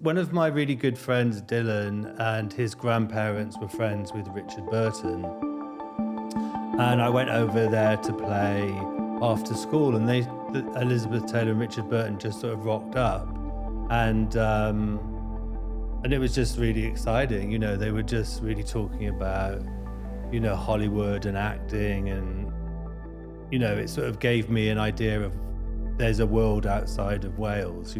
one of my really good friends, Dylan, and his grandparents were friends with Richard Burton. And I went over there to play after school, and Elizabeth Taylor and Richard Burton just sort of rocked up. And it was just really exciting. They were just really talking about, Hollywood and acting, and, it sort of gave me an idea of there's a world outside of Wales.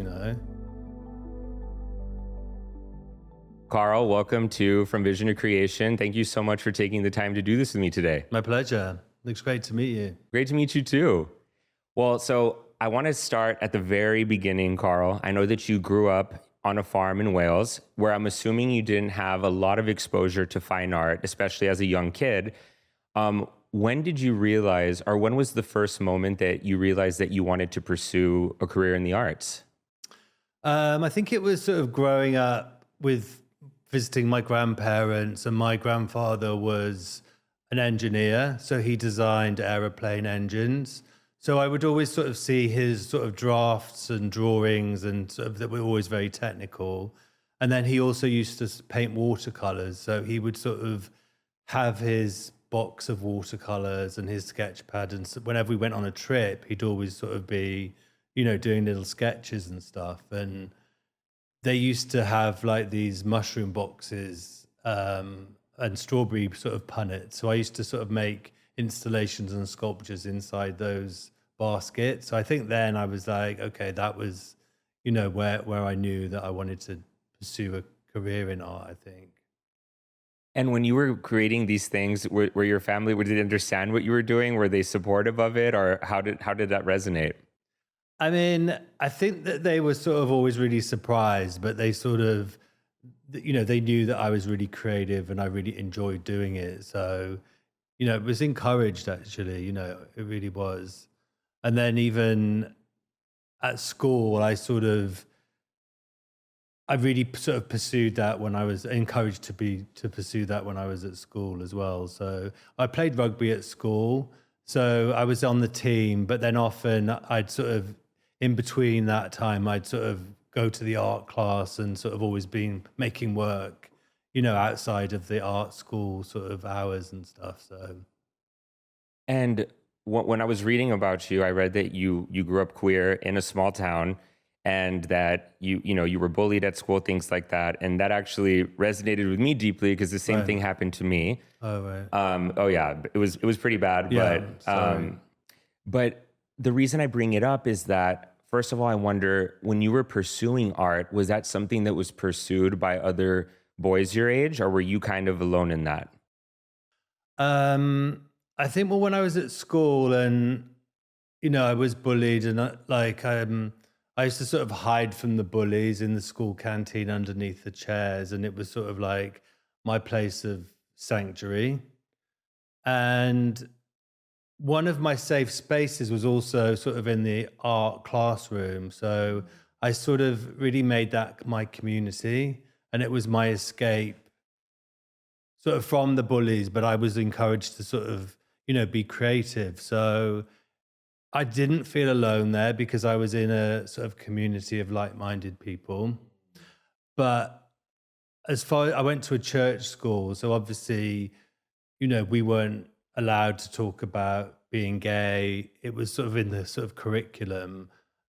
Carl, welcome to From Vision to Creation. Thank you so much for taking the time to do this with me today. My pleasure. Looks great to meet you. Great to meet you too. Well, so I want to start at the very beginning, Carl. I know that you grew up on a farm in Wales, where I'm assuming you didn't have a lot of exposure to fine art, especially as a young kid. When did you realize, or when was the first moment that you realized that you wanted to pursue a career in the arts? I think it was sort of growing up with visiting my grandparents, and my grandfather was an engineer, so he designed aeroplane engines. So I would always sort of see his sort of drafts and drawings, and sort of that were always very technical. And then he also used to paint watercolors. So he would sort of have his box of watercolors and his sketch pad. And so whenever we went on a trip, he'd always sort of be, doing little sketches and stuff. And they used to have like these mushroom boxes and strawberry sort of punnets. So I used to sort of make installations and sculptures inside those baskets. So I think then I was like, okay, that was, where I knew that I wanted to pursue a career in art, I think. And when you were creating these things, were your family, did they understand what you were doing? Were they supportive of it, or how did that resonate? I mean, I think that they were sort of always really surprised, but they sort of, they knew that I was really creative and I really enjoyed doing it. So, it was encouraged, actually, it really was. And then even at school, I really sort of pursued that when I was encouraged to pursue that when I was at school as well. So I played rugby at school. So I was on the team, but then often I'd sort of, in between that time, I'd sort of go to the art class and sort of always been making work, outside of the art school sort of hours and stuff. So. And when I was reading about you, I read that you grew up queer in a small town, and that you were bullied at school, things like that. And that actually resonated with me deeply, because the same thing happened to me. Oh, right. Oh yeah, it was pretty bad. Yeah, But the reason I bring it up is that, first of all, I wonder, when you were pursuing art, was that something that was pursued by other boys your age, or were you kind of alone in that? I think, well, when I was at school and, I was bullied, and I used to sort of hide from the bullies in the school canteen underneath the chairs, and it was sort of like my place of sanctuary. And one of my safe spaces was also sort of in the art classroom. So I sort of really made that my community, and it was my escape sort of from the bullies, but I was encouraged to sort of, be creative. So I didn't feel alone there, because I was in a sort of community of like-minded people. But I went to a church school, so obviously, we weren't allowed to talk about being gay. It was sort of in the sort of curriculum,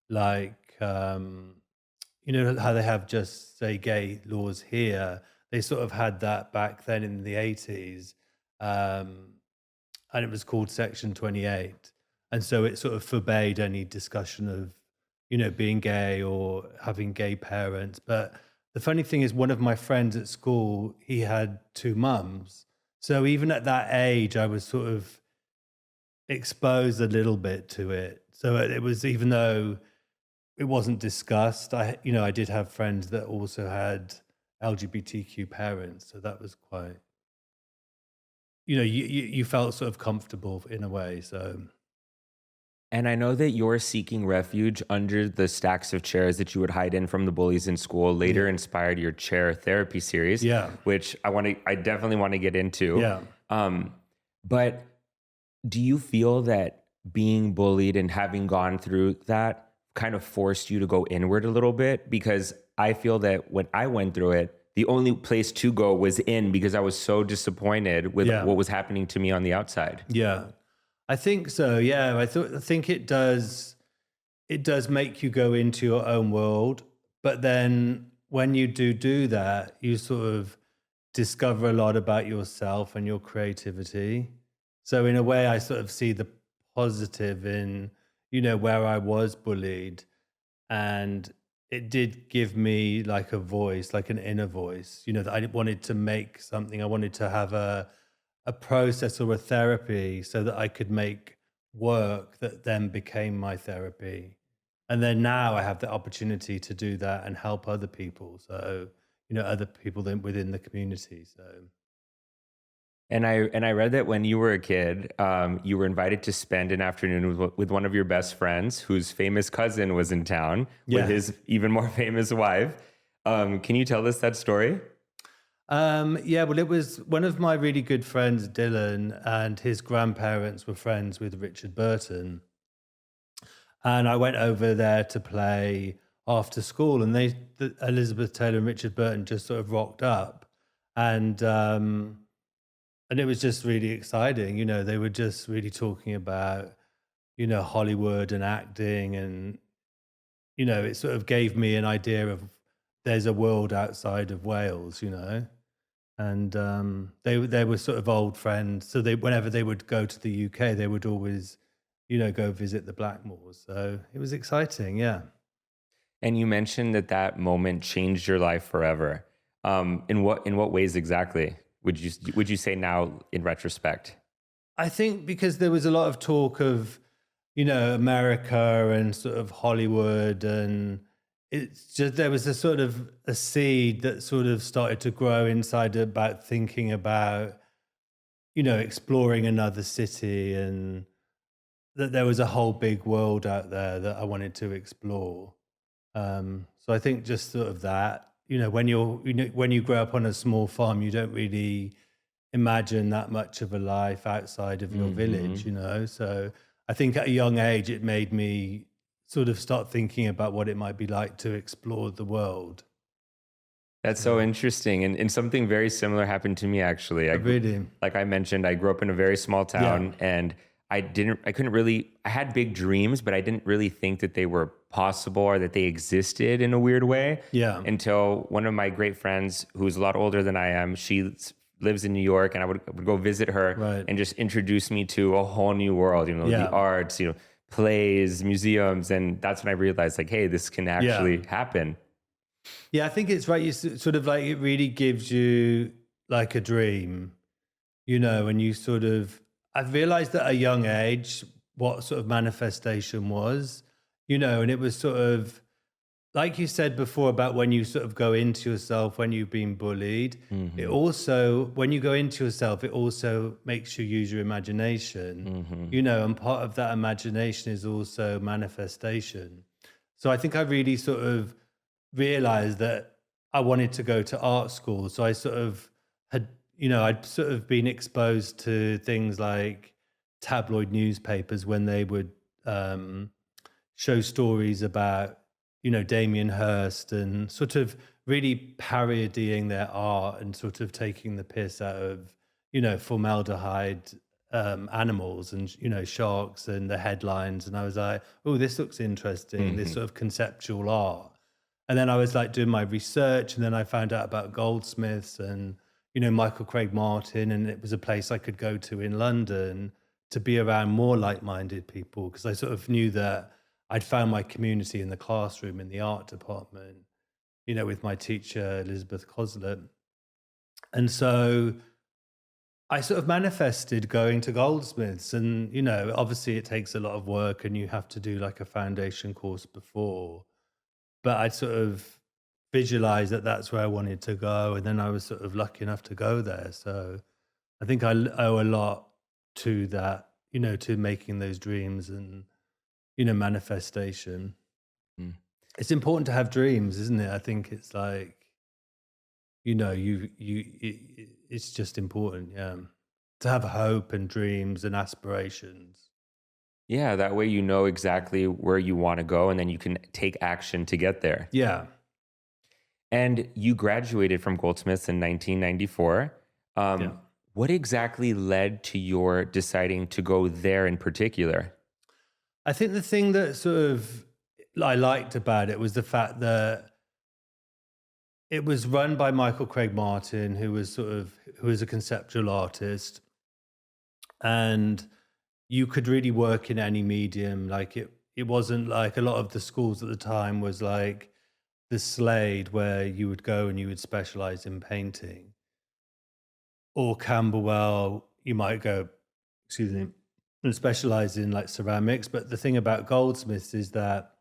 like, how they have just say gay laws here. They sort of had that back then in the 80s. And it was called Section 28. And so it sort of forbade any discussion of, being gay or having gay parents. But the funny thing is, one of my friends at school, he had two mums. So even at that age, I was sort of exposed a little bit to it. So it was, even though it wasn't discussed, I did have friends that also had LGBTQ parents. So that was quite, you felt sort of comfortable in a way. So. And I know that you're seeking refuge under the stacks of chairs that you would hide in from the bullies in school later inspired your chair therapy series, which I definitely want to get into. Yeah. But do you feel that being bullied and having gone through that kind of forced you to go inward a little bit? Because I feel that when I went through it, the only place to go was in, because I was so disappointed with Yeah. what was happening to me on the outside. Yeah. I think so. Yeah. I think it does make you go into your own world. But then when you do that, you sort of discover a lot about yourself and your creativity. So in a way, I sort of see the positive in, where I was bullied, and it did give me like a voice, like an inner voice, that I wanted to make something. I wanted to have a process or a therapy so that I could make work that then became my therapy. And then now I have the opportunity to do that and help other people. So, other people within the community. So, And I read that when you were a kid, you were invited to spend an afternoon with one of your best friends, whose famous cousin was in town with his even more famous wife. Can you tell us that story? yeah, well, it was one of my really good friends, Dylan, and his grandparents were friends with Richard Burton. And I went over there to play after school, and Elizabeth Taylor and Richard Burton just sort of rocked up. And it was just really exciting. They were just really talking about, Hollywood and acting. And, it sort of gave me an idea of there's a world outside of Wales. And they were sort of old friends. So whenever they would go to the UK, they would always, go visit the Blackmores. So it was exciting. Yeah. And you mentioned that moment changed your life forever. In what ways exactly would you say now in retrospect? I think because there was a lot of talk of, America and sort of Hollywood, and it's just there was a sort of a seed that sort of started to grow inside about thinking about, exploring another city, and that there was a whole big world out there that I wanted to explore. So I think just sort of that, when when you grow up on a small farm, you don't really imagine that much of a life outside of your village, So I think at a young age, it made me sort of start thinking about what it might be like to explore the world. That's so interesting. And something very similar happened to me, actually. Really? Like I mentioned, I grew up in a very small town, and I had big dreams, but I didn't really think that they were possible or that they existed in a weird way. Yeah. Until one of my great friends, who's a lot older than I am, she lives in New York, and I would go visit her, Right. and just introduce me to a whole new world, the arts, plays, museums. And that's when I realized, like, hey, this can actually happen. Yeah, I think it's right. You sort of like, it really gives you like a dream, and you sort of, I've realized at a young age what sort of manifestation was, and it was sort of, like you said before about when you sort of go into yourself, when you've been bullied, it also, when you go into yourself, it also makes you use your imagination, and part of that imagination is also manifestation. So I think I really sort of realized that I wanted to go to art school. So I sort of had, I'd sort of been exposed to things like tabloid newspapers when they would show stories about, Damien Hirst, and sort of really parodying their art and sort of taking the piss out of, formaldehyde animals and, sharks and the headlines. And I was like, oh, this looks interesting, this sort of conceptual art. And then I was like doing my research, and then I found out about Goldsmiths and, Michael Craig Martin. And it was a place I could go to in London to be around more like-minded people, because I sort of knew that I'd found my community in the classroom, in the art department, with my teacher, Elizabeth Coslett. And so I sort of manifested going to Goldsmiths. And, obviously it takes a lot of work, and you have to do like a foundation course before. But I'd sort of visualized that that's where I wanted to go. And then I was sort of lucky enough to go there. So I think I owe a lot to that, to making those dreams and, manifestation. It's important to have dreams, isn't it? I think it's like, it's just important, to have hope and dreams and aspirations. Yeah, that way you know exactly where you want to go, and then you can take action to get there. Yeah. And you graduated from Goldsmiths in 1994. Yeah. What exactly led to your deciding to go there in particular? I think the thing that sort of I liked about it was the fact that it was run by Michael Craig Martin, who was a conceptual artist, and you could really work in any medium. Like it wasn't like a lot of the schools at the time was like the Slade, where you would go and you would specialize in painting, or Camberwell, you might go, excuse me, and specialize in like ceramics. But the thing about Goldsmiths is that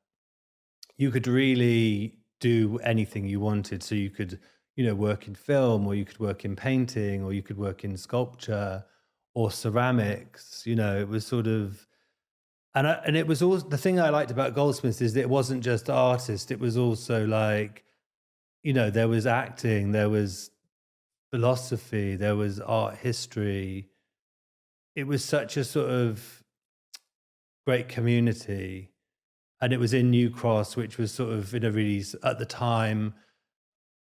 you could really do anything you wanted. So you could, work in film, or you could work in painting, or you could work in sculpture or ceramics. It was sort of, and it was also the thing I liked about Goldsmiths is that it wasn't just artists. It was also like, there was acting, there was philosophy, there was art history. It was such a sort of great community. And it was in New Cross, which was sort of in a really, at the time,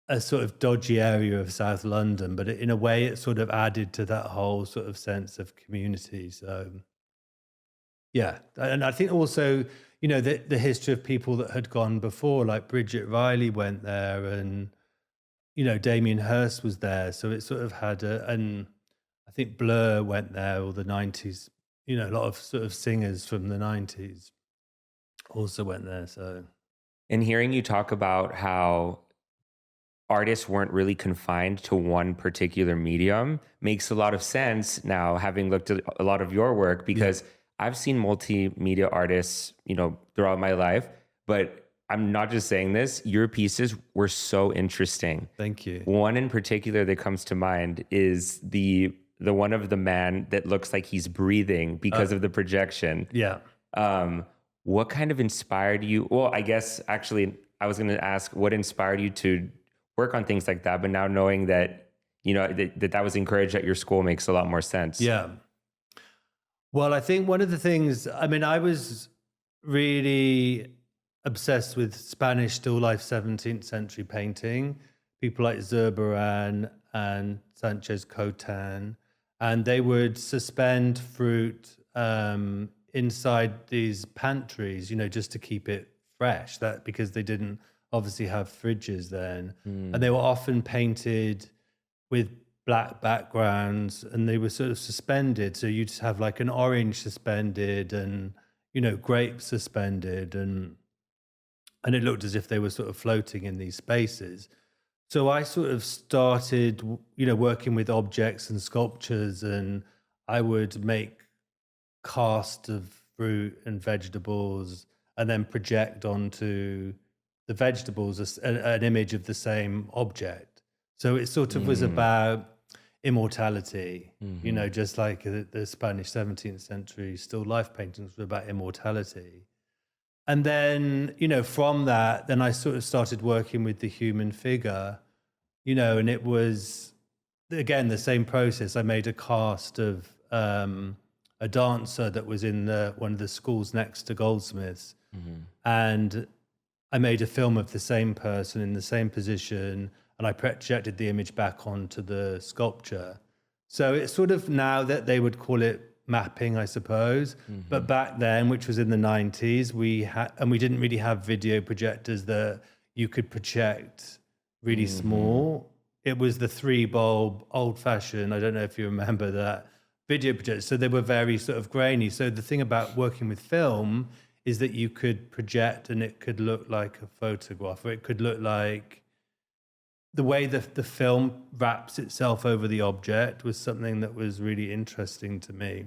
a sort of dodgy area of South London. But in a way, it sort of added to that whole sort of sense of community. So, yeah. And I think also, the history of people that had gone before, like Bridget Riley went there, and, Damien Hirst was there. So it sort of had and I think Blur went there, or the 90s, a lot of sort of singers from the 90s also went there. So, And hearing you talk about how artists weren't really confined to one particular medium makes a lot of sense now, having looked at a lot of your work, because I've seen multimedia artists, throughout my life, but I'm not just saying this, your pieces were so interesting. Thank you. One in particular that comes to mind is the one of the man that looks like he's breathing because of the projection. Yeah. What kind of inspired you? Well, I guess actually I was going to ask what inspired you to work on things like that, but now knowing that, that was encouraged at your school makes a lot more sense. Yeah. Well, I think one of the things, I was really obsessed with Spanish still life 17th century painting, people like Zurbarán and Sanchez Cotan, and they would suspend fruit inside these pantries, just to keep it fresh, that because they didn't obviously have fridges then. And they were often painted with black backgrounds, and they were sort of suspended. So you'd have like an orange suspended and, grapes suspended, and it looked as if they were sort of floating in these spaces. So I sort of started, working with objects and sculptures, and I would make cast of fruit and vegetables and then project onto the vegetables an image of the same object. So it sort of was about immortality, just like the Spanish 17th century still life paintings were about immortality. And then, from that, then I sort of started working with the human figure, and it was, again, the same process. I made a cast of a dancer that was in one of the schools next to Goldsmiths. And I made a film of the same person in the same position, and I projected the image back onto the sculpture. So it's sort of, now that they would call it mapping, I suppose. But back then, which was in the 90s, we didn't really have video projectors that you could project really small. It was the 3-bulb old fashioned, I don't know if you remember that, video projector. So they were very sort of grainy. So the thing about working with film is that you could project and it could look like a photograph, or it could look like the way the film wraps itself over the object was something that was really interesting to me,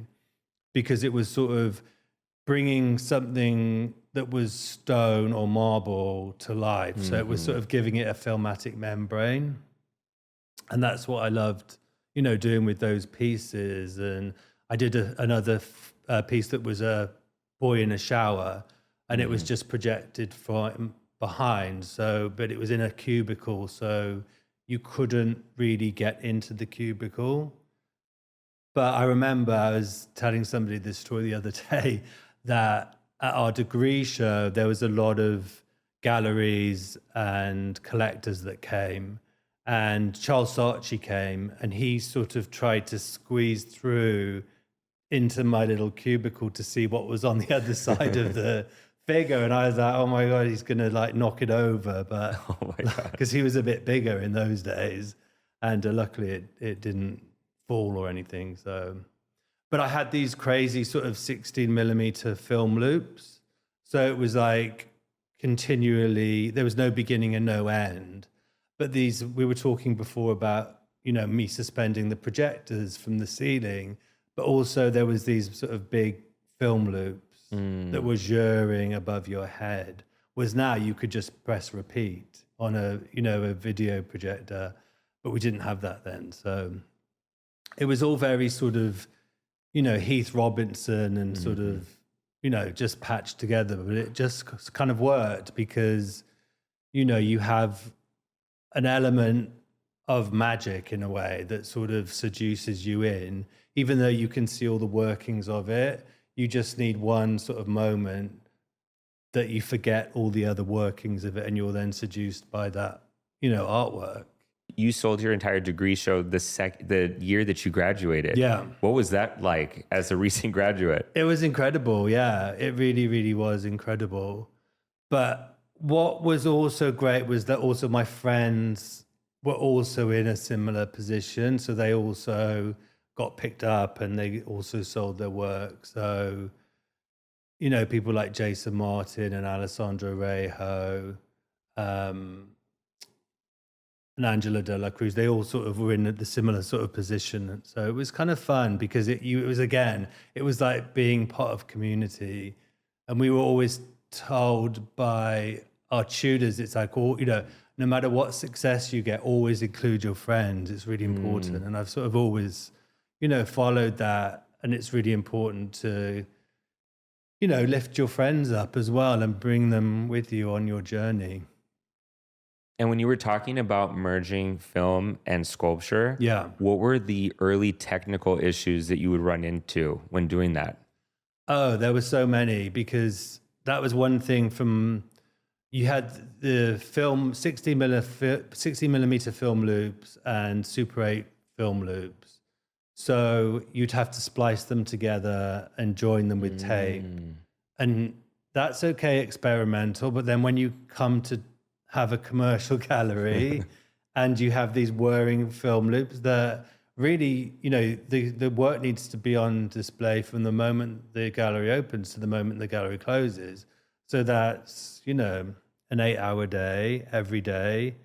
because it was sort of bringing something that was stone or marble to life. So it was sort of giving it a filmatic membrane. And that's what I loved, doing with those pieces. And I did another piece that was a boy in a shower, and it was just projected from behind. So, but it was in a cubicle, so you couldn't really get into the cubicle. But I remember I was telling somebody this story the other day, that at our degree show, there was a lot of galleries and collectors that came. And Charles Saatchi came, and he sort of tried to squeeze through into my little cubicle to see what was on the other side of the figure. And I was like, oh my God, he's going to like knock it over. But because he was a bit bigger in those days. And luckily it didn't fall or anything. So, but I had these crazy sort of 16 millimeter film loops. So it was like continually, there was no beginning and no end. But these, we were talking before about, you know, me suspending the projectors from the ceiling, but also there was these sort of big film loops that were whirring above your head. Was now you could just press repeat on a, you know, a video projector, but we didn't have that then. So it was all very sort of, you know, Heath Robinson and sort of, you know, just patched together, but it just kind of worked because, you know, you have an element of magic in a way that sort of seduces you in, even though you can see all the workings of it. You just need one sort of moment that you forget all the other workings of it, and you're then seduced by that, you know, artwork. You sold your entire degree show the year that you graduated. Yeah. What was that like as a recent graduate? It was incredible. Yeah, it really, really was incredible. But what was also great was that also my friends were also in a similar position. So they also got picked up and they also sold their work. So, you know, people like Jason Martin and Alessandro Rejo, and Angela De La Cruz, they all sort of were in the similar sort of position. So it was kind of fun because it was like being part of community. And we were always told by our tutors, it's like, you know, no matter what success you get, always include your friends. It's really important. And I've sort of always, you know, followed that. And it's really important to, you know, lift your friends up as well and bring them with you on your journey. And when you were talking about merging film and sculpture, Yeah. what were the early technical issues that you would run into when doing that? Oh, there were so many, because that was one thing from, you had the film 60 millimeter film loops and Super 8 film loops. So you'd have to splice them together and join them with tape. And that's okay, experimental. But then when you come to have a commercial gallery and you have these whirring film loops that really, you know, the work needs to be on display from the moment the gallery opens to the moment the gallery closes. So that's, you know, an 8-hour day every day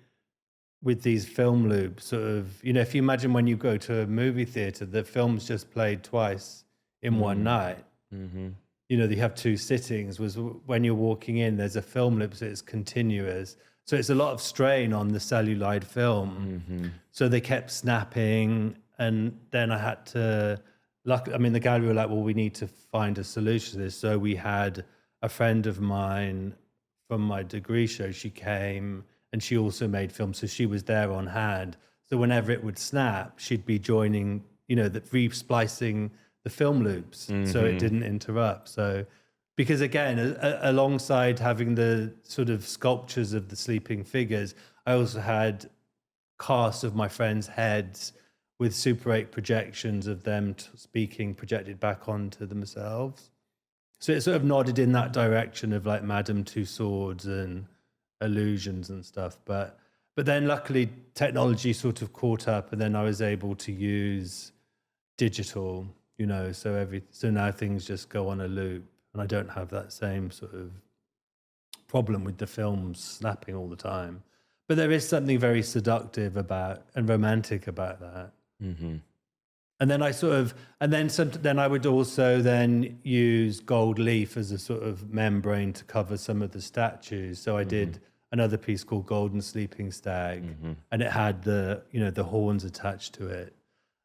with these film loops sort of, you know, if you imagine when you go to a movie theater, the film's just played twice in one night. You know, you have two sittings. Was when you're walking in, there's a film loop, so it's continuous. So it's a lot of strain on the celluloid film. So they kept snapping, and then I had to, the gallery were like, well, we need to find a solution to this. So we had a friend of mine from my degree show, she came and she also made film. So she was there on hand. So whenever it would snap, she'd be joining, you know, re-splicing the film loops so it didn't interrupt. So, because again, alongside having the sort of sculptures of the sleeping figures, I also had casts of my friends' heads with Super 8 projections of them speaking projected back onto themselves. So it sort of nodded in that direction of like Madame Tussauds and illusions and stuff. But then luckily technology sort of caught up, and then I was able to use digital, you know, so now things just go on a loop. And I don't have that same sort of problem with the films snapping all the time. But there is something very seductive about and romantic about that. And then then I would also then use gold leaf as a sort of membrane to cover some of the statues. So I did another piece called Golden Sleeping Stag, and it had the, you know, the horns attached to it.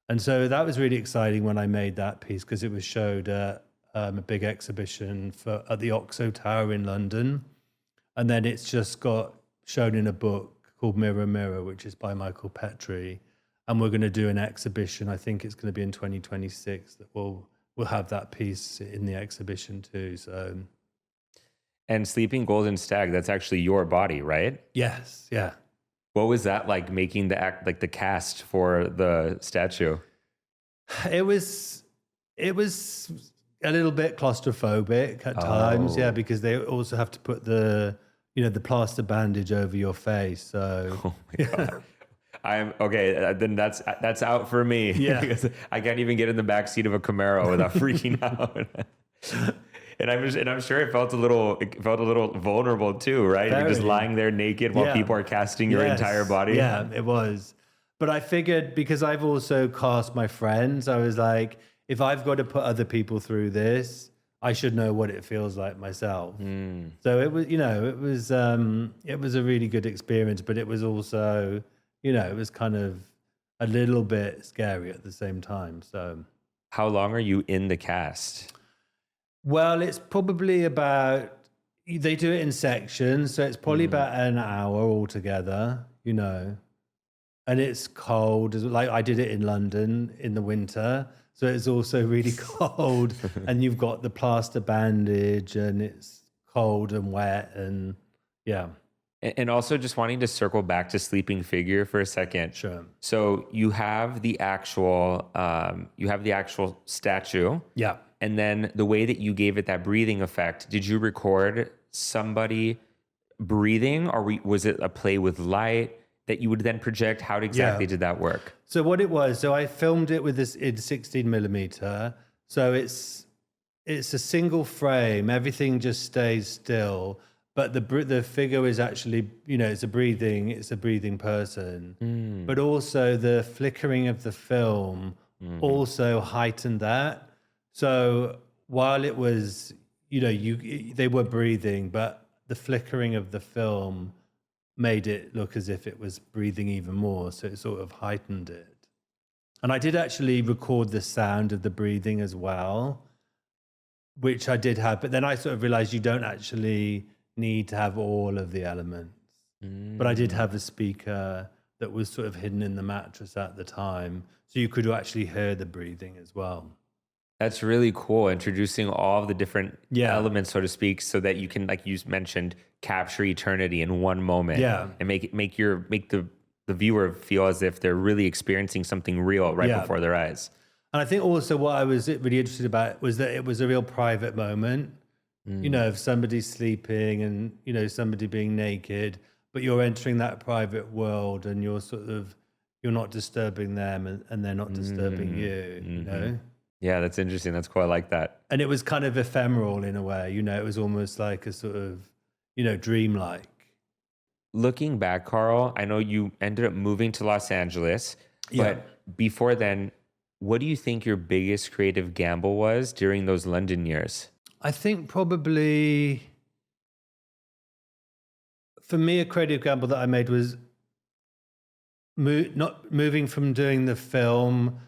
And so that was really exciting when I made that piece, because it was showed at a big exhibition at the Oxo Tower in London. And then it's just got shown in a book called Mirror Mirror, which is by Michael Petrie. And we're going to do an exhibition. I think it's going to be in 2026 that we'll have that piece in the exhibition too. So, And Sleeping Golden Stag, that's actually your body, right? Yes, yeah. What was that like making the cast for the statue? It was a little bit claustrophobic at times, yeah, Oh. because they also have to put the the plaster bandage over your face. So Oh my God. I'm okay. Then that's out for me. Yeah. Because I can't even get in the back seat of a Camaro without freaking out. And I'm sure it felt a little vulnerable too, right? You're just Very. lying there naked while Yeah. people are casting your Yes. entire body. Yeah, it was. But I figured because I've also cast my friends, I was like, if I've got to put other people through this, I should know what it feels like myself. So it was, it was a really good experience, but it was also, it was kind of a little bit scary at the same time. So, How long are you in the cast? well, it's probably about, they do it in sections. So it's probably about an hour altogether, and it's cold. Like I did it in London in the winter. So it's also really cold and you've got the plaster bandage and it's cold and wet and yeah. And also just wanting to circle back to Sleeping Figure for a second. Sure. So you have the actual statue. Yeah. And then the way that you gave it that breathing effect, did you record somebody breathing, or was it a play with light that you would then project? How exactly did that work? So what it was, so I filmed it with this in 16 millimeter. So it's a single frame. Everything just stays still, but the figure is actually, it's a breathing person. But also the flickering of the film also heightened that. So while it was, they were breathing, but the flickering of the film made it look as if it was breathing even more. So it sort of heightened it. And I did actually record the sound of the breathing as well, which I did have. But then I sort of realized you don't actually need to have all of the elements. But I did have a speaker that was sort of hidden in the mattress at the time. So you could actually hear the breathing as well. That's really cool, introducing all of the different elements, so to speak, so that you can, like you mentioned, capture eternity in one moment. Yeah. And make the viewer feel as if they're really experiencing something real right before their eyes. And I think also what I was really interested about was that it was a real private moment, of somebody sleeping and, somebody being naked, but you're entering that private world and you're not disturbing them and they're not disturbing you, Yeah, that's interesting. That's cool. I like that. And it was kind of ephemeral in a way, it was almost like a sort of, dreamlike. Looking back, Carl, I know you ended up moving to Los Angeles, but before then, what do you think your biggest creative gamble was during those London years? I think probably, for me, a creative gamble that I made was not moving from doing the film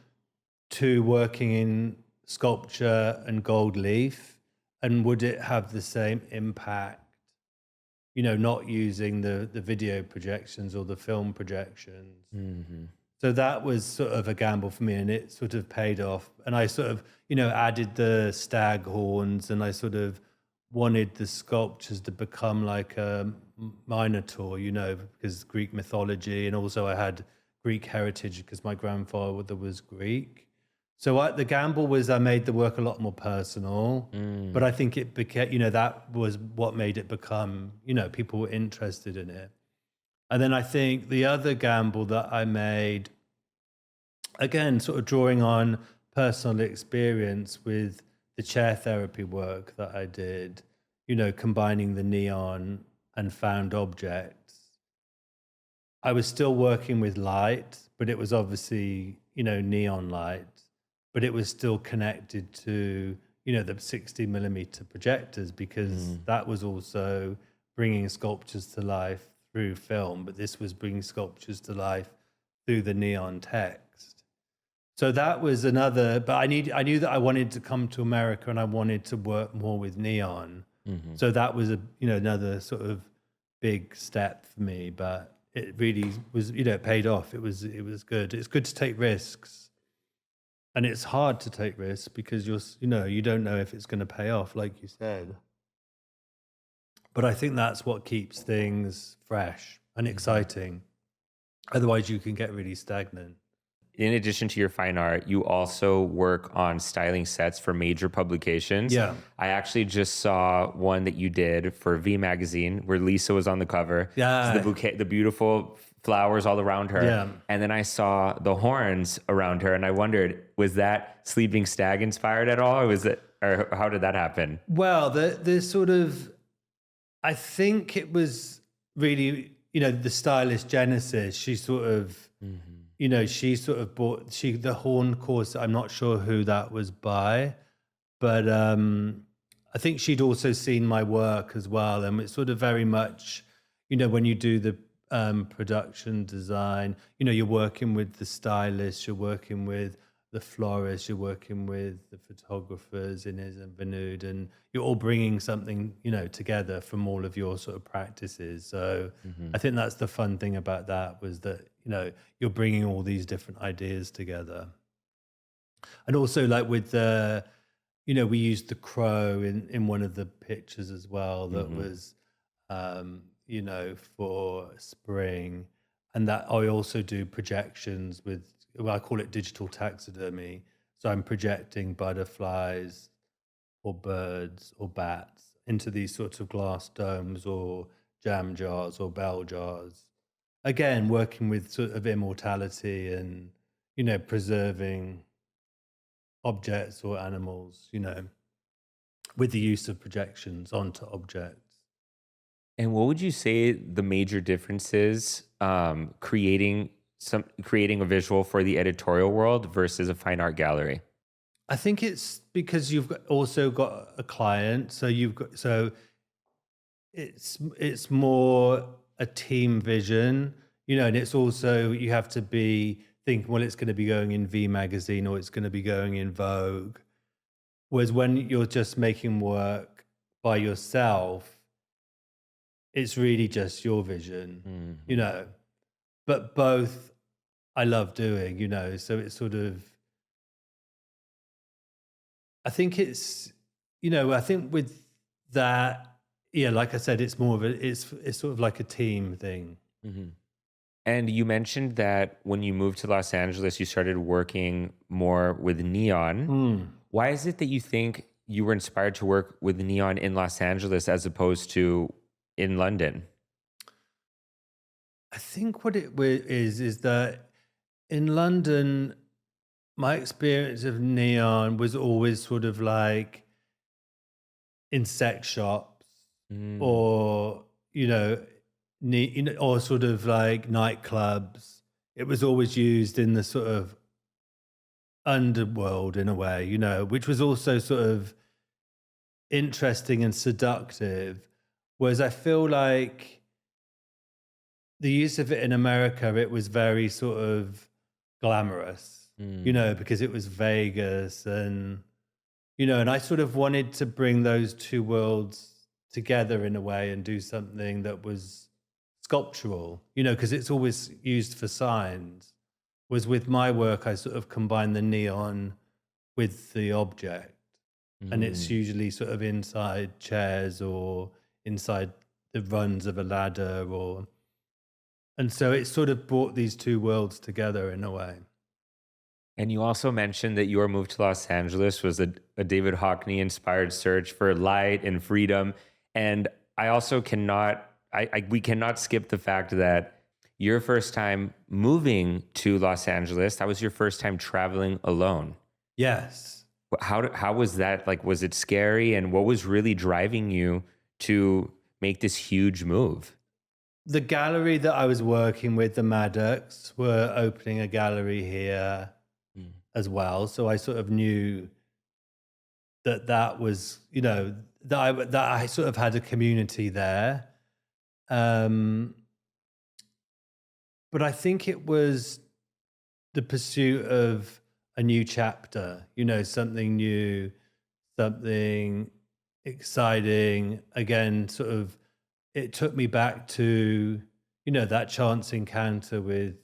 to working in sculpture and gold leaf, and would it have the same impact, not using the video projections or the film projections. So that was sort of a gamble for me, and it sort of paid off. And I sort of, added the stag horns, and I sort of wanted the sculptures to become like a minotaur, because Greek mythology, and also I had Greek heritage because my grandfather was Greek. So the gamble was I made the work a lot more personal, but I think it became, that was what made it become, people were interested in it. And then I think the other gamble that I made, again, sort of drawing on personal experience with the chair therapy work that I did, combining the neon and found objects. I was still working with light, but it was obviously, neon light. But it was still connected to, the 60 millimeter projectors, because that was also bringing sculptures to life through film, but this was bringing sculptures to life through the neon text. So that was another, but I knew that I wanted to come to America and I wanted to work more with neon. So that was another sort of big step for me, but it really was, it paid off. It was good. It's good to take risks. And it's hard to take risks because you don't know if it's going to pay off, like you said. But I think that's what keeps things fresh and exciting. Otherwise, you can get really stagnant. In addition to your fine art, you also work on styling sets for major publications. Yeah. I actually just saw one that you did for V Magazine where Lisa was on the cover. Yeah. So the bouquet, the beautiful flowers all around her. Yeah. And then I saw the horns around her and I wondered, was that Sleeping Stag inspired at all? Or how did that happen? Well, the sort of, I think it was really, the stylist Genesis, she sort of, she sort of bought the horn course. I'm not sure who that was by, but I think she'd also seen my work as well. And it's sort of very much, when you do the production design, you're working with the stylist, you're working with the florist, you're working with the photographers, Inez and Vanud, and you're all bringing something, together from all of your sort of practices. So I think that's the fun thing about that, was that, you're bringing all these different ideas together. And also like with the, we used the crow in one of the pictures as well, that was, for spring. And that I also do projections with, I call it digital taxidermy. So I'm projecting butterflies or birds or bats into these sorts of glass domes or jam jars or bell jars. Again, working with sort of immortality and, preserving objects or animals, with the use of projections onto objects. And what would you say the major differences creating a visual for the editorial world versus a fine art gallery? I think it's because you've also got a client, so it's more a team vision, and it's also, you have to be thinking, well, it's going to be going in V Magazine or it's going to be going in Vogue. Whereas when you're just making work by yourself, it's really just your vision, but both I love doing, so it's sort of, I think it's, I think with that, like I said, it's more of it's sort of like a team thing. And you mentioned that when you moved to Los Angeles, you started working more with neon. Why is it that you think you were inspired to work with neon in Los Angeles as opposed to in London? I think what it is that in London, my experience of neon was always sort of like in sex shops or, or sort of like nightclubs. It was always used in the sort of underworld in a way, which was also sort of interesting and seductive. Whereas I feel like the use of it in America, it was very sort of glamorous, because it was Vegas and, and I sort of wanted to bring those two worlds together in a way and do something that was sculptural, because it's always used for signs. Was with my work, I sort of combine the neon with the object, and it's usually sort of inside chairs or inside the runs of a ladder, and so it sort of brought these two worlds together in a way. And you also mentioned that your move to Los Angeles was a David Hockney inspired search for light and freedom. And I also we cannot skip the fact that your first time moving to Los Angeles, that was your first time traveling alone. Yes. How was that? Like, was it scary? And what was really driving you to make this huge move? The gallery that I was working with, the Maddocks, were opening a gallery here as well. So I sort of knew that was, that I sort of had a community there. But I think it was the pursuit of a new chapter, something new, something exciting. Again, sort of, it took me back to, that chance encounter with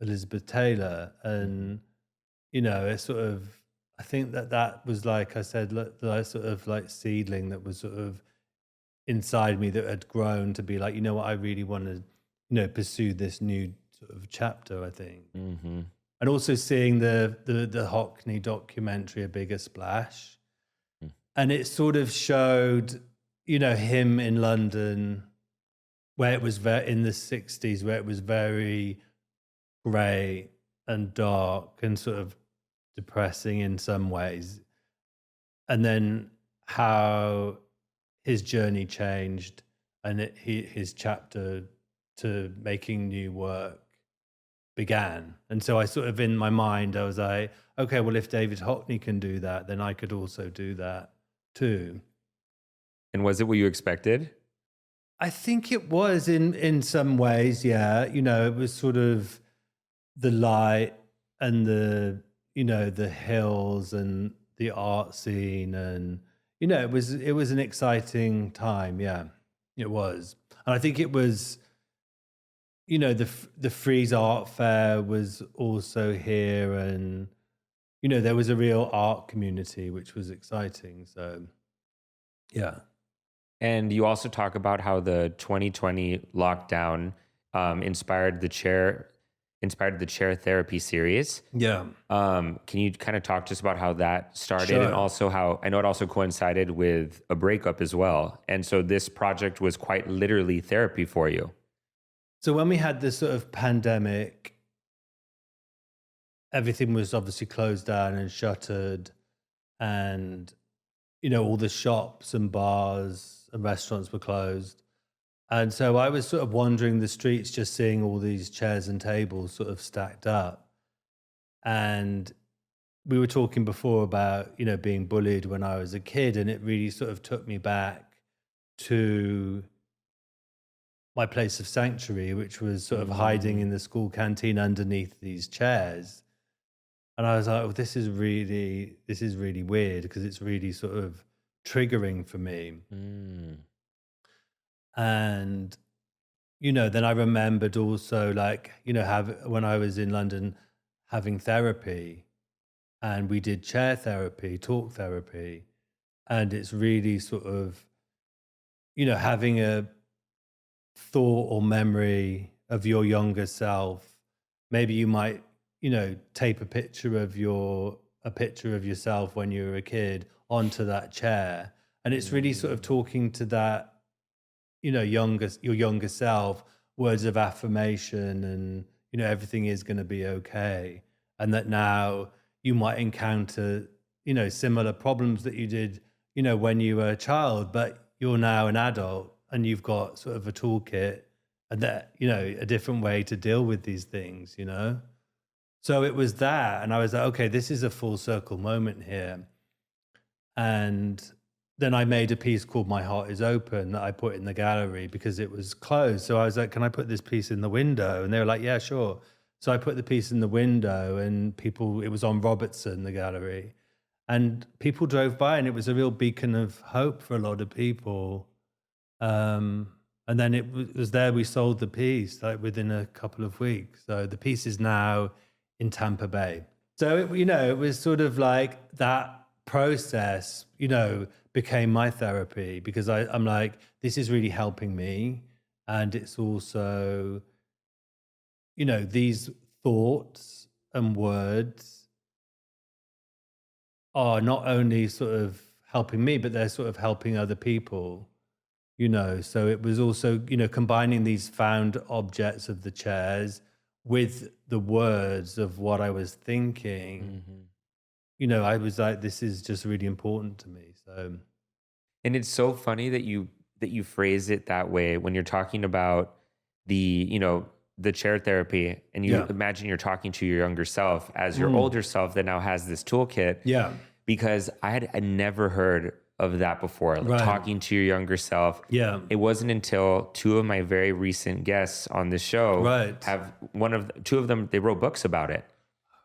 Elizabeth Taylor. And, it's sort of, I think that was, like I said, that sort of like seedling that was sort of inside me that had grown to be like, you know what, I really want to, pursue this new sort of chapter, I think. Mm-hmm. And also seeing the Hockney documentary, A Bigger Splash. And it sort of showed, him in London, where it was in the 60s, where it was very grey and dark and sort of depressing in some ways. And then how his journey changed and his chapter to making new work began. And so I sort of, in my mind, I was like, okay, well, if David Hockney can do that, then I could also do that too. And was it what you expected? I think it was in some ways, yeah. It was sort of the light and the hills and the art scene, and it was an exciting time, yeah. It was. And I think it was, the Frieze Art Fair was also here, and there was a real art community, which was exciting. So yeah. And you also talk about how the 2020 lockdown inspired the chair therapy series. Yeah. Can you kind of talk to us about how that started? Sure. And also how, I know it also coincided with a breakup as well. And so this project was quite literally therapy for you. So when we had this sort of pandemic, everything was obviously closed down and shuttered, and all the shops and bars and restaurants were closed. And so I was sort of wandering the streets, just seeing all these chairs and tables sort of stacked up. And we were talking before about, being bullied when I was a kid, and it really sort of took me back to my place of sanctuary, which was sort of hiding in the school canteen underneath these chairs. And I was like, oh, this is really weird, because it's really sort of triggering for me. And, then I remembered also, like, when I was in London having therapy, and we did chair therapy, talk therapy. And it's really sort of, having a thought or memory of your younger self. Maybe you might, tape a picture of yourself when you were a kid onto that chair. And it's really sort of talking to that, your younger self, words of affirmation, and, everything is going to be okay. And that now you might encounter, similar problems that you did, when you were a child, but you're now an adult and you've got sort of a toolkit, and that, a different way to deal with these things, So it was that. And I was like, okay, this is a full circle moment here. And then I made a piece called My Heart is Open that I put in the gallery because it was closed. So I was like, can I put this piece in the window? And they were like, yeah, sure. So I put the piece in the window, and it was on Robertson, the gallery. And people drove by, and it was a real beacon of hope for a lot of people. And then it was there, we sold the piece like within a couple of weeks. So the piece is now in Tampa Bay. So, it was sort of like that process, became my therapy, because I'm like, this is really helping me. And it's also, these thoughts and words are not only sort of helping me, but they're sort of helping other people, So it was also, combining these found objects of the chairs with the words of what I was thinking. I was like, this is just really important to me. So, and it's so funny that you phrase it that way when you're talking about the chair therapy, and you imagine you're talking to your younger self as your older self that now has this toolkit. Yeah. Because I had never heard of that before, like talking to your younger self. Yeah. It wasn't until two of my very recent guests on this show have two of them, they wrote books about it.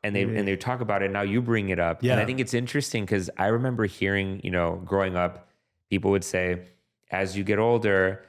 And they talk about it. Now you bring it up. And I think it's interesting because I remember hearing, growing up, people would say, as you get older,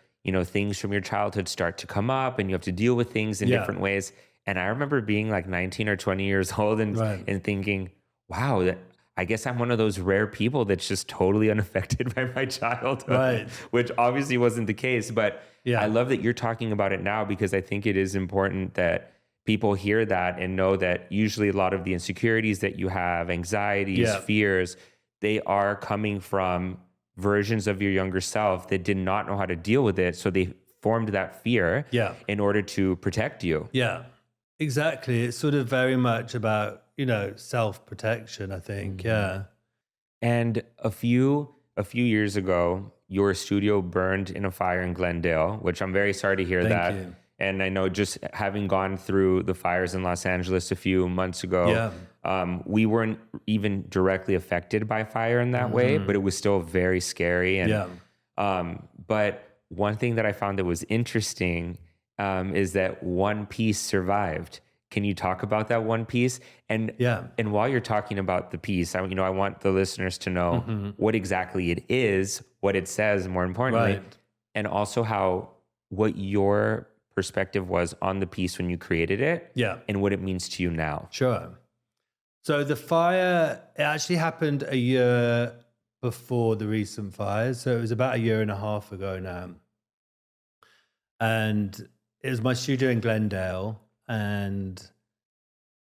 things from your childhood start to come up, and you have to deal with things in different ways. And I remember being like 19 or 20 years old and thinking, wow, I guess I'm one of those rare people that's just totally unaffected by my childhood, Right. which obviously wasn't the case. But I Yeah. love that you're talking about it now, because I think it is important that people hear that and know that usually a lot of the insecurities that you have, anxieties, Yeah. fears, they are coming from versions of your younger self that did not know how to deal with it. So they formed that fear Yeah. in order to protect you. Yeah. Exactly. It's sort of very much about, self-protection, I think. Yeah. And a few years ago, your studio burned in a fire in Glendale, which I'm very sorry to hear Thank that. you. And I know, just having gone through the fires in Los Angeles a few months ago, Yeah. we weren't even directly affected by fire in that way, but it was still very scary. And Yeah. but one thing that I found that was interesting, is that one piece survived. Can you talk about that one piece? And Yeah. and while you're talking about the piece, I want the listeners to know what exactly it is, what it says, more importantly, Right. and also what your perspective was on the piece when you created it, Yeah. and what it means to you now. Sure. So the fire, it actually happened a year before the recent fires. So it was about a year and a half ago now. And it was my studio in Glendale, and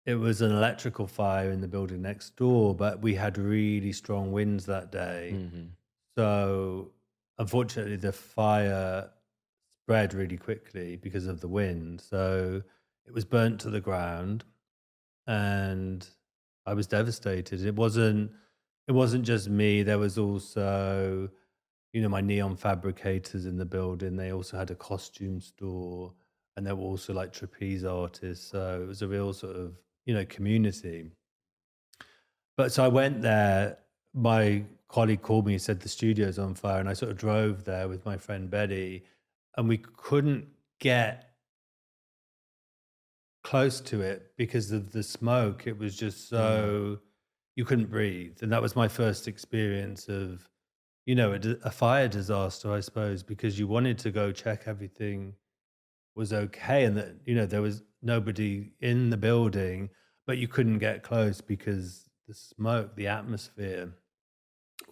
it was an electrical fire in the building next door, but we had really strong winds that day. So unfortunately, the fire spread really quickly because of the wind. So it was burnt to the ground, and I was devastated. It wasn't just me. There was also, my neon fabricators in the building. They also had a costume store, and there were also like trapeze artists. So it was a real sort of, community. But so I went there. My colleague called me and said the studio's on fire, and I sort of drove there with my friend Betty, and we couldn't get close to it because of the smoke. It was just so you couldn't breathe, and that was my first experience of, a fire disaster, I suppose, because you wanted to go check everything was okay and that, there was nobody in the building, but you couldn't get close because the smoke, the atmosphere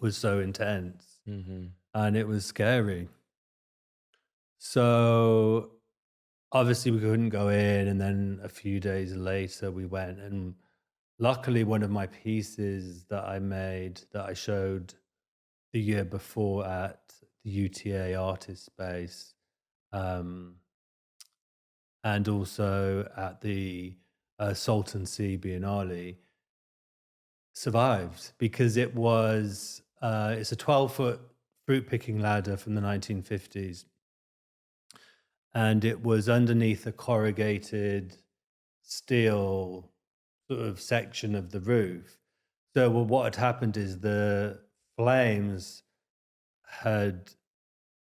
was so intense, and it was scary. So obviously we couldn't go in, and then a few days later we went, and luckily one of my pieces that I made that I showed the year before at the UTA artist space, um, and also at the Salton Sea Biennale, survived because it's a 12-foot fruit picking ladder from the 1950s, and it was underneath a corrugated steel sort of section of the roof. So what had happened is the flames had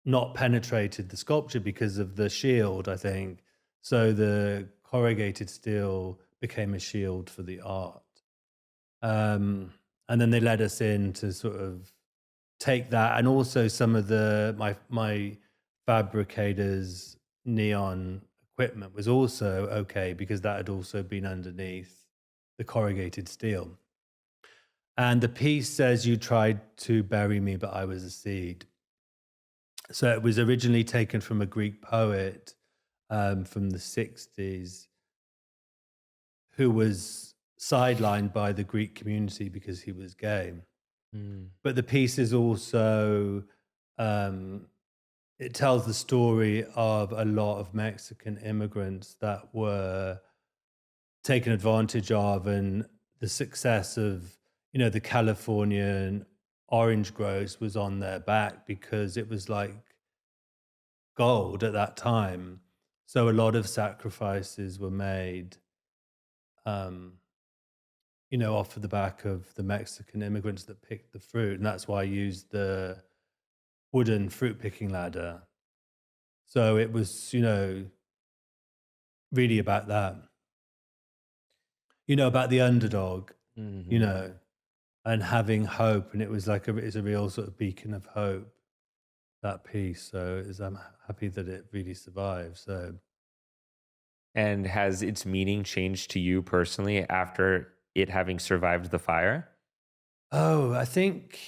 not penetrated the sculpture because of the shield, I think. So the corrugated steel became a shield for the art. And then they let us in to sort of take that, and also some of my fabricators' neon equipment was also okay because that had also been underneath the corrugated steel. And the piece says, "You tried to bury me, but I was a seed." So it was originally taken from a Greek poet from the 60s who was sidelined by the Greek community because he was gay. But the piece is also, it tells the story of a lot of Mexican immigrants that were taken advantage of, and the success of, the Californian orange groves was on their back because it was like gold at that time. So a lot of sacrifices were made, off of the back of the Mexican immigrants that picked the fruit. And that's why I used the wooden fruit picking ladder. So it was, really about that, about the underdog, and having hope. And it was like it's a real sort of beacon of hope, that piece. So I'm happy that it really survived. So, And has its meaning changed to you personally after it having survived the fire? Oh, I think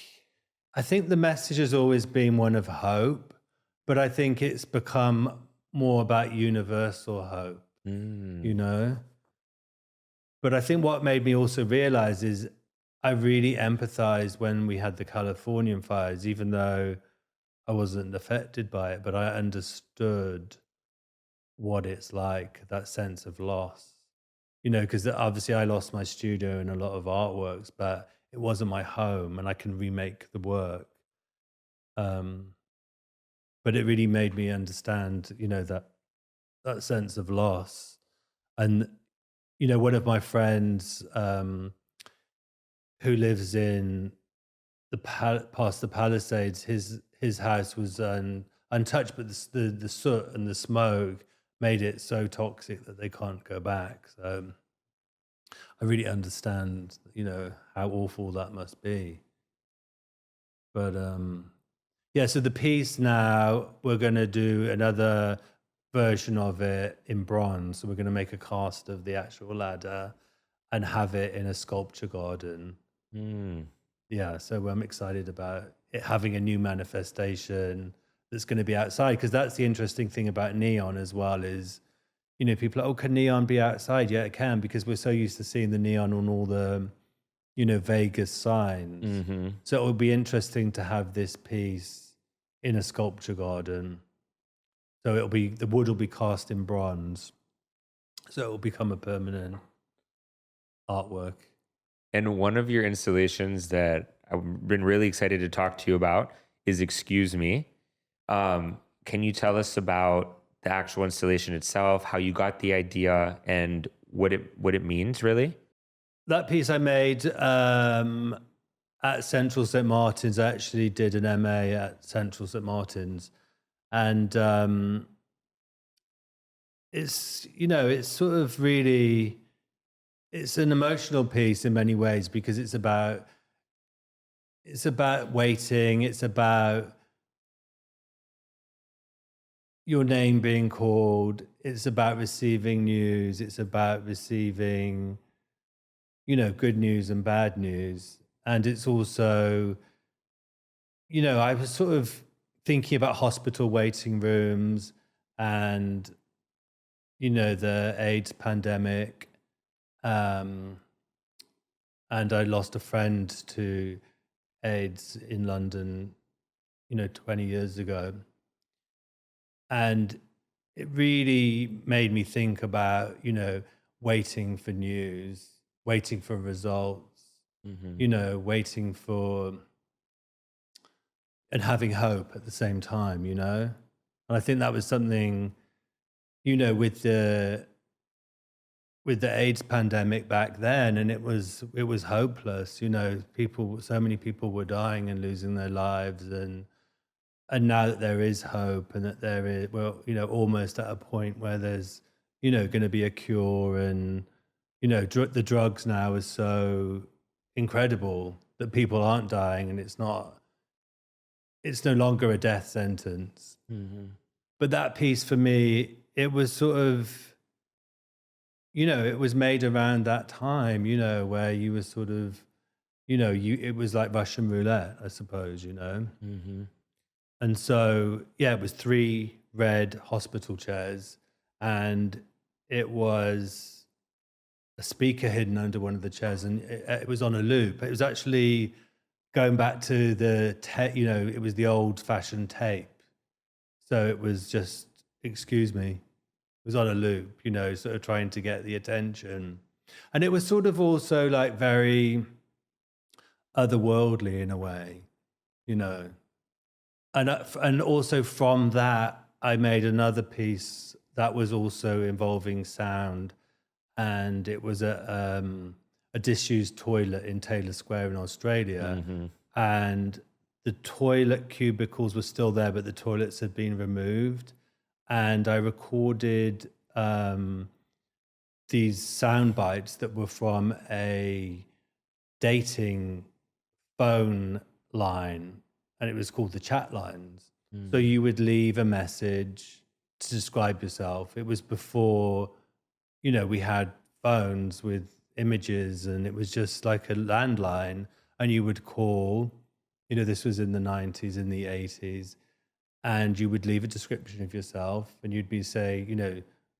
the message has always been one of hope, but I think it's become more about universal hope, you Mm, know? But I think what made me also realize is I really empathized when we had the Californian fires, even though I wasn't affected by it, but I understood what it's like, that sense of loss. You know, because obviously I lost my studio and a lot of artworks, but it wasn't my home and I can remake the work. Um, but it really made me understand, you know, that sense of loss. And, you know, one of my friends who lives in past the Palisades, his house was untouched, but the soot and the smoke made it so toxic that they can't go back. So I really understand, you know, how awful that must be. But yeah, so the piece now we're going to do another version of it in bronze. So we're going to make a cast of the actual ladder and have it in a sculpture garden. mm. Yeah, so I'm excited about it having a new manifestation that's going to be outside, because that's the interesting thing about neon as well is, you know, people are, oh, can neon be outside? Yeah, it can, because we're so used to seeing the neon on all the, you know, Vegas signs. Hmm. So it would be interesting to have this piece in a sculpture garden. So it'll be, the wood will be cast in bronze. So it will become a permanent artwork. And one of your installations that I've been really excited to talk to you about is Excuse Me. Can you tell us about the actual installation itself, how you got the idea, and what it means, really? That piece I made at Central St. Martin's, I actually did an MA at Central St. Martin's. And it's, you know, it's sort of really, it's an emotional piece in many ways, because it's about waiting, it's about your name being called, it's about receiving news, it's about receiving, you know, good news and bad news. And it's also, you know, I was sort of thinking about hospital waiting rooms and, you know, the AIDS pandemic. Um, and I lost a friend to AIDS in London, you know, 20 years ago. And it really made me think about, you know, waiting for news, waiting for results, Hmm. you know, waiting for and having hope at the same time, you know? And I think that was something, you know, with the AIDS pandemic back then, and it was hopeless, you know, people, so many people were dying and losing their lives, and now that there is hope and that there is, well, you know, almost at a point where there's, you know, going to be a cure, and, you know, the drugs now are so incredible that people aren't dying, and it's no longer a death sentence. Hmm. But that piece for me, it was sort of, you know, it was made around that time, you know, where you were sort of, you know, it was like Russian roulette, I suppose, you know. Hmm. And so, yeah, it was three red hospital chairs, and it was a speaker hidden under one of the chairs, and it was on a loop. It was actually going back to the you know, it was the old-fashioned tape. So it was just, excuse me, it was on a loop, you know, sort of trying to get the attention. And it was sort of also like very otherworldly in a way, you know. And also from that, I made another piece that was also involving sound, and it was a disused toilet in Taylor Square in Australia, Hmm. and the toilet cubicles were still there, but the toilets had been removed, and I recorded these sound bites that were from a dating phone line, and it was called the chat lines. So Hmm. you would leave a message to describe yourself. It was before, you know, we had phones with images, and it was just like a landline. and you would call, this was in the 90s, in the 80s, and you would leave a description of yourself, and you'd be say,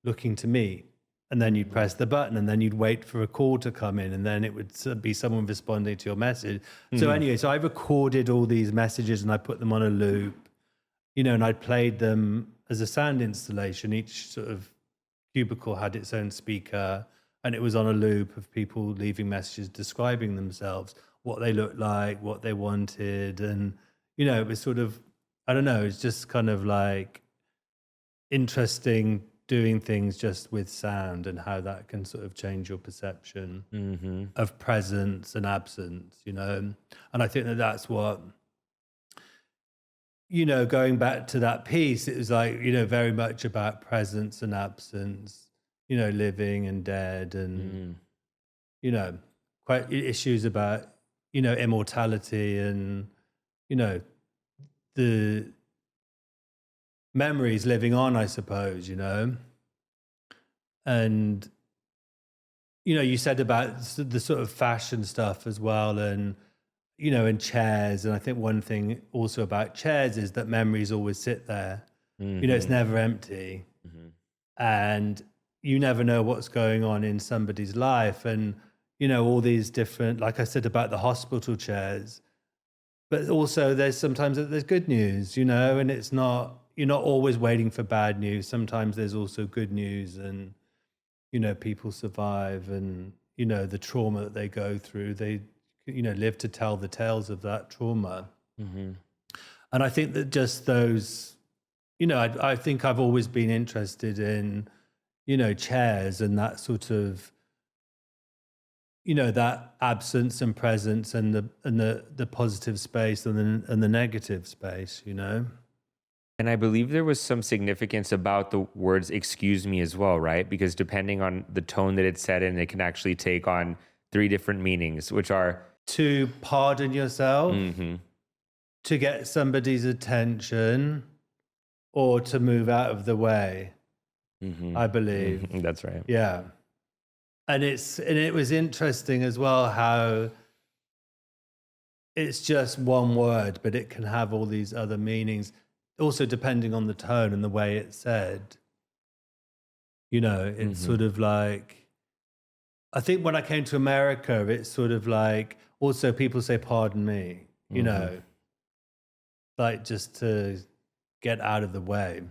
looking to meet. And then you'd press the button, and then you'd wait for a call to come in, and then it would be someone responding to your message. So anyway, so I recorded all these messages and I put them on a loop, and I played them as a sound installation. Each sort of cubicle had its own speaker, and it was on a loop of people leaving messages describing themselves, what they looked like, what they wanted. And, it was sort of, I don't know, it's just kind of like interesting doing things just with sound and how that can sort of change your perception of presence and absence, And I think that that's what, going back to that piece, it was like, very much about presence and absence, living and dead and, quite issues about, immortality and, the memories living on, I suppose, and, you said about the sort of fashion stuff as well, and, and chairs. And I think one thing also about chairs is that memories always sit there. It's never empty. And you never know what's going on in somebody's life. And, all these different, like I said about the hospital chairs, but also there's sometimes there's good news, and it's not, you're not always waiting for bad news. Sometimes there's also good news, and, people survive, and, the trauma that they go through, they, live to tell the tales of that trauma. And I think that just those, I think I've always been interested in, chairs and that sort of, that absence and presence and the positive space and the negative space, And I believe there was some significance about the words excuse me as well, right? Because depending on the tone that it's set in, it can actually take on 3 different meanings, which are to pardon yourself, to get somebody's attention, or to move out of the way, I believe. That's right. Yeah. And it was interesting as well how it's just one word, but it can have all these other meanings. Also, depending on the tone and the way it's said, it's sort of like, I think when I came to America, it's sort of like, also people say, pardon me, like just to get out of the way.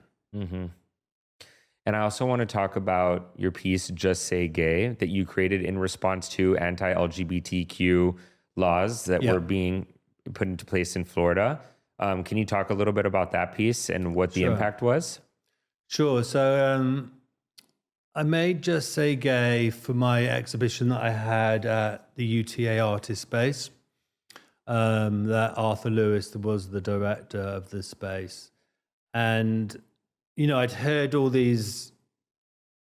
And I also want to talk about your piece, Just Say Gay, that you created in response to anti-LGBTQ laws that were being put into place in Florida. Can you talk a little bit about that piece and what the impact was? Sure. So I made Just Say Gay for my exhibition that I had at the UTA Artist Space. That Arthur Lewis was the director of the space. And, I'd heard all these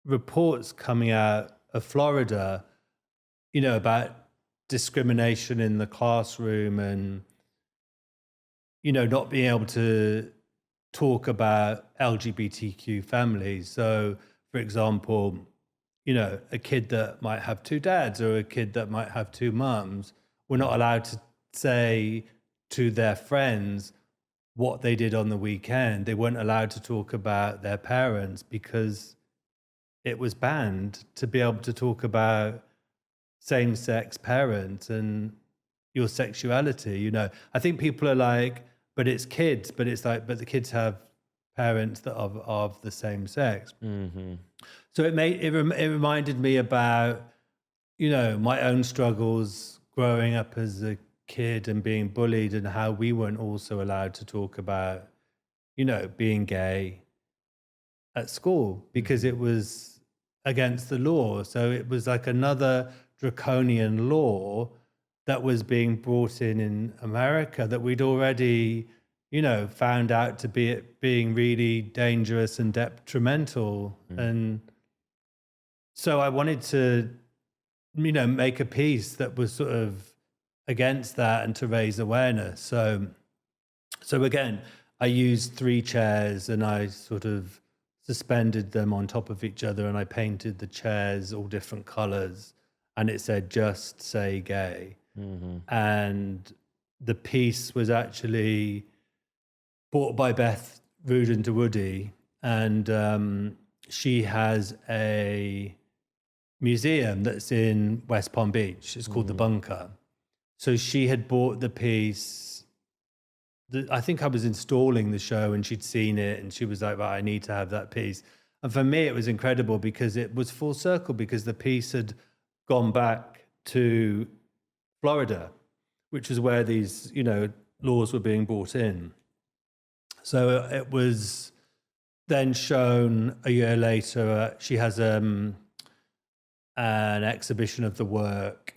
reports coming out of Florida, about discrimination in the classroom and, not being able to talk about LGBTQ families. So, for example, a kid that might have 2 dads or a kid that might have 2 mums were not allowed to say to their friends what they did on the weekend. They weren't allowed to talk about their parents because it was banned to be able to talk about same-sex parents and your sexuality. I think people are like, but it's kids, but it's like, but the kids have parents that are of the same sex. So it reminded me about, my own struggles growing up as a kid and being bullied, and how we weren't also allowed to talk about, being gay at school because it was against the law. So it was like another draconian law that was being brought in America that we'd already, found out to be it being really dangerous and detrimental. And so I wanted to, make a piece that was sort of against that and to raise awareness. So again, I used 3 chairs and I sort of suspended them on top of each other, and I painted the chairs all different colors, and it said, Just Say Gay. And the piece was actually bought by Beth Rudin to Woody, and she has a museum that's in West Palm Beach. It's called the Bunker. So she had bought the piece. I think I was installing the show and she'd seen it and she was like, right, I need to have that piece. And for me, it was incredible because it was full circle, because the piece had gone back to Florida, which is where these, laws were being brought in. So it was then shown a year later. She has an exhibition of the work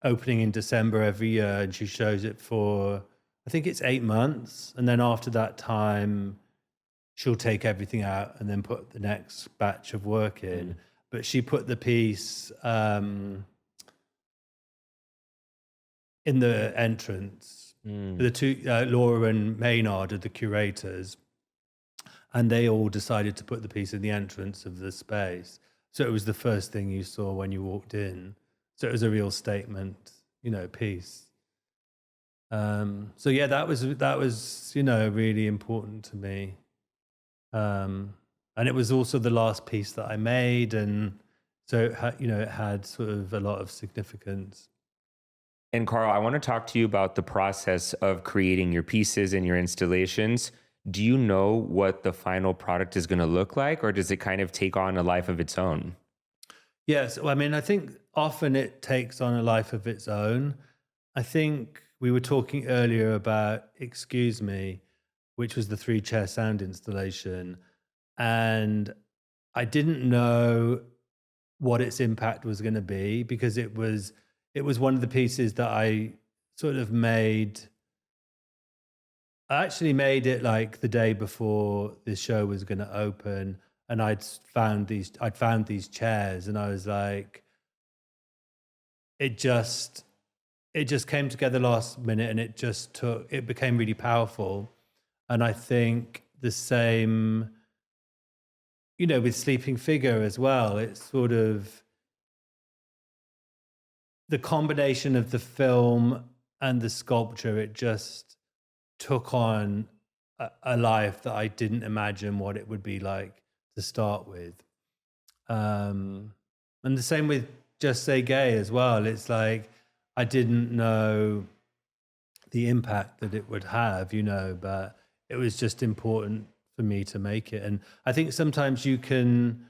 opening in December every year, and she shows it for, I think it's 8 months. And then after that time, she'll take everything out and then put the next batch of work in. But she put the piece in the entrance. The two, Laura and Maynard, are the curators, and they all decided to put the piece in the entrance of the space. So it was the first thing you saw when you walked in. So it was a real statement, piece. So yeah, that was really important to me. And it was also the last piece that I made, and so it had sort of a lot of significance. And Carl, I want to talk to you about the process of creating your pieces and your installations. Do you know what the final product is going to look like, or does it kind of take on a life of its own? Yes. Well, I mean, I think often it takes on a life of its own. I think we were talking earlier about Excuse Me, which was the 3-chair sound installation. And I didn't know what its impact was going to be, because it was one of the pieces that I sort of made. I actually made it like the day before this show was going to open, and I'd found these chairs, and I was like, it just came together last minute, and it became really powerful. And I think the same, with Sleeping Figure as well. It's sort of the combination of the film and the sculpture. It just took on a life that I didn't imagine what it would be like to start with. And the same with Just Say Gay as well. It's like, I didn't know the impact that it would have, but it was just important for me to make it. And I think sometimes you can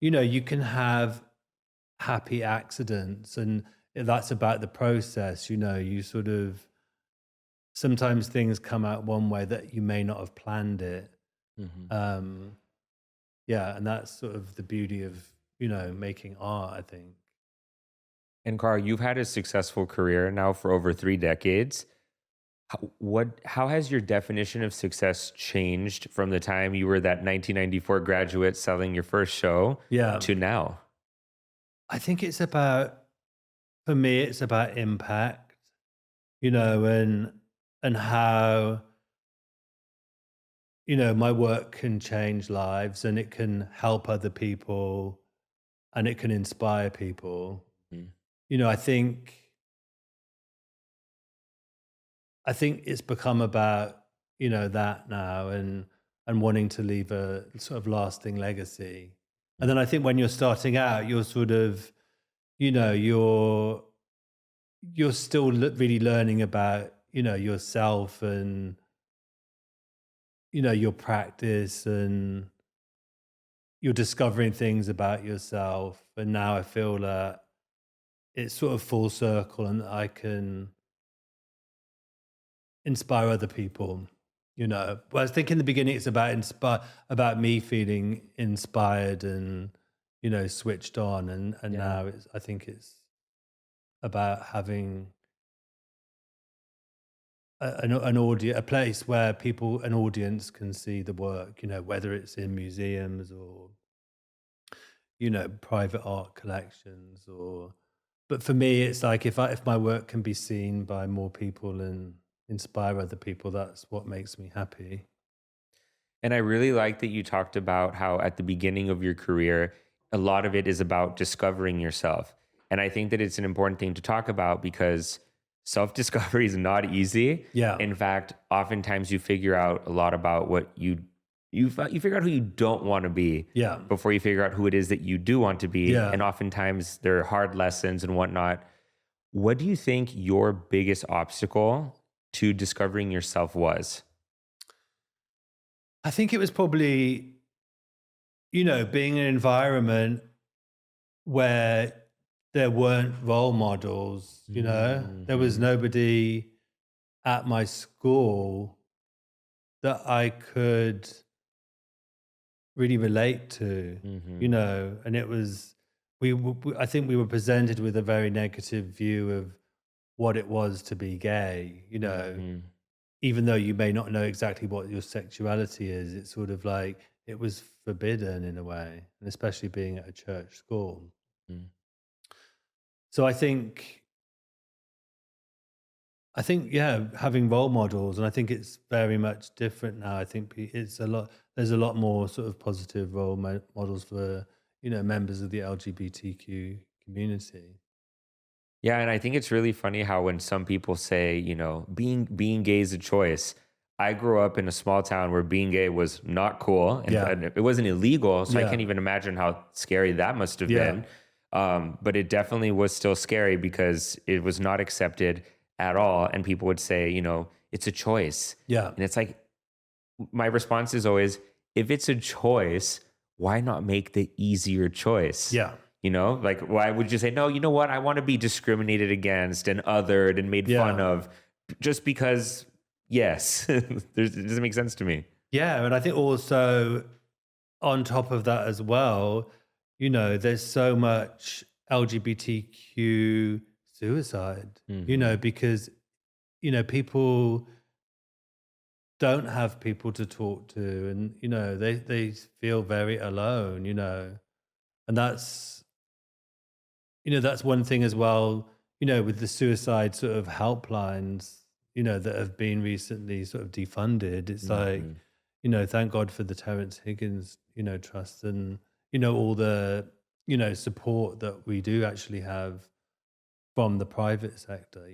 have happy accidents, and that's about the process. You sort of, sometimes things come out one way that you may not have planned it. Yeah, and that's sort of the beauty of, making art, I think. And Carl, you've had a successful career now for over 3 decades. How has your definition of success changed from the time you were that 1994 graduate selling your first show to now? I think for me, it's about impact, and how, my work can change lives, and it can help other people, and it can inspire people. I think it's become about, that now, and wanting to leave a sort of lasting legacy. And then I think when you're starting out, you're sort of, you're still really learning about, yourself, and, your practice, and you're discovering things about yourself. And now I feel that it's sort of full circle, and I can inspire other people. Well, I think in the beginning it's about me feeling inspired and switched on, and now I think it's about having an audience, a place where an audience can see the work. Whether it's in museums or private art collections, but for me, it's like if my work can be seen by more people and inspire other people, that's what makes me happy. And I really like that you talked about how at the beginning of your career, a lot of it is about discovering yourself. And I think that it's an important thing to talk about, because self-discovery is not easy. Yeah. In fact, oftentimes you figure out a lot about what you figure out who you don't want to be Yeah. before you figure out who it is that you do want to be. Yeah. And oftentimes there are hard lessons and whatnot. What do you think your biggest obstacle to discovering yourself was? I think it was probably, being in an environment where there weren't role models, there was Mhm. nobody at my school that I could really relate to, Mhm. and it was, I think we were presented with a very negative view of what it was to be gay, Mhm. even though you may not know exactly what your sexuality is. It's sort of like it was forbidden in a way, and especially being at a church school. Mhm. So I think, yeah, having role models, and I think it's very much different now. I think it's a lot. There's a lot more sort of positive models for members of the LGBTQ community. Yeah, and I think it's really funny how when some people say, being gay is a choice. I grew up in a small town where being gay was not cool, and Yeah, but it wasn't illegal, so I yeah, can't even imagine how scary that must have yeah, been. But it definitely was still scary because it was not accepted at all, and people would say, it's a choice, yeah, and it's like my response is always, if it's a choice, why not make the easier choice? yeah, Like, why would you say, no, you know what? I want to be discriminated against and othered and made fun yeah, of just because, yes, it doesn't make sense to me. yeah. And I think also on top of that as well, there's so much LGBTQ suicide, Hmm. because people don't have people to talk to, and they feel very alone, and that's one thing as well, with the suicide sort of helplines, that have been recently sort of defunded. It's like, Hmm. thank God for the Terence Higgins, trust, and all the support that we do actually have from the private sector.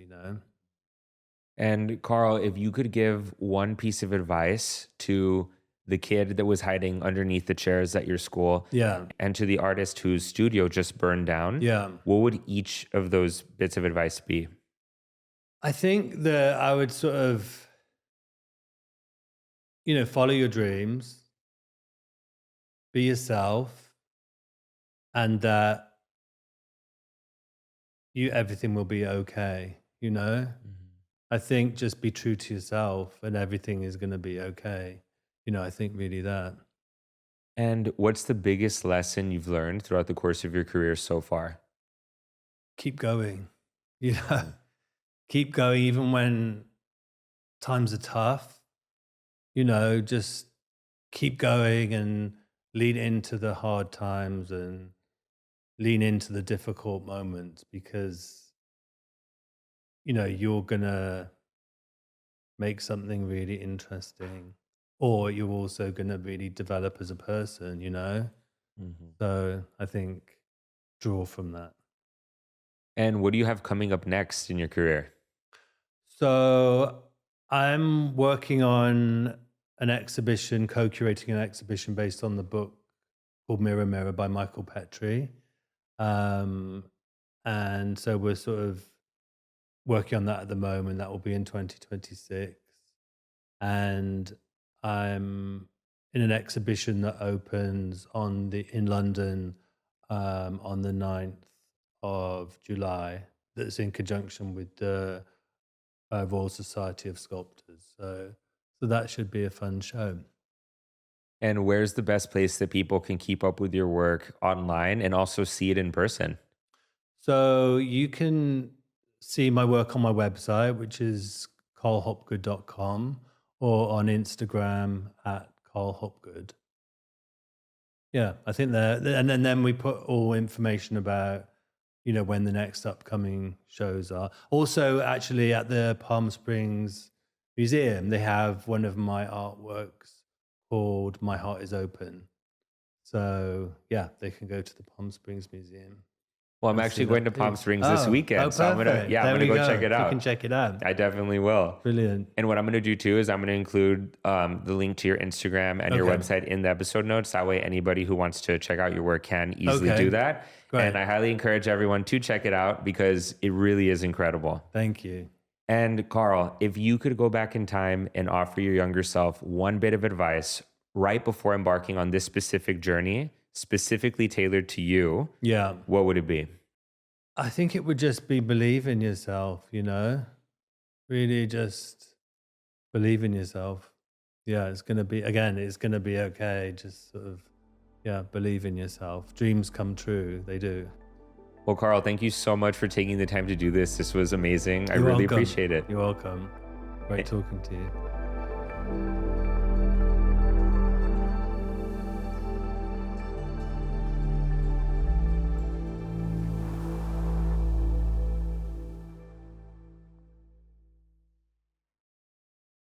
And Carl, if you could give one piece of advice to the kid that was hiding underneath the chairs at your school Yeah, and to the artist whose studio just burned down, yeah. what would each of those bits of advice be? I think that I would sort of, follow your dreams, be yourself, and that everything will be okay. I think just be true to yourself and everything is going to be okay. I think really that. And what's the biggest lesson you've learned throughout the course of your career so far? Keep going, you know, Mhm. keep going even when times are tough, just keep going and lean into the hard times and lean into the difficult moments because, you're going to make something really interesting, or you're also going to really develop as a person. Mhm. So I think draw from that. And what do you have coming up next in your career? So I'm working on an exhibition, co-curating an exhibition based on the book called Mirror Mirror by Michael Petrie. Um, and so we're sort of working on that at the moment. That will be in 2026. And I'm in an exhibition that opens in London on the 9th of July. That's in conjunction with the Royal Society of Sculptors. So that should be a fun show. And where's the best place that people can keep up with your work online and also see it in person? So you can see my work on my website, which is carlhopgood.com, or on Instagram at carlhopgood. Yeah, I think that, and then we put all information about, when the next upcoming shows are. Also, actually, at the Palm Springs Museum, they have one of my artworks called "My Heart Is Open." So yeah, they can go to the Palm Springs Museum. Well, I'm actually going to Palm Springs this weekend. So I'm perfect. gonna go check it out. You can check it out. I definitely will. Brilliant. And what I'm going to do too is I'm going to include the link to your Instagram and your website in the episode notes. That way, anybody who wants to check out your work can easily do that. Great. And I highly encourage everyone to check it out because it really is incredible. Thank you. And Carl, if you could go back in time and offer your younger self one bit of advice right before embarking on this specific journey, specifically tailored to you, what would it be? I think it would just be believe in yourself, really just believe in yourself. Yeah, it's going to be okay. Just sort of, believe in yourself. Dreams come true. They do. Well, Carl, thank you so much for taking the time to do this. This was amazing. I really appreciate it. You're welcome. Great talking to you.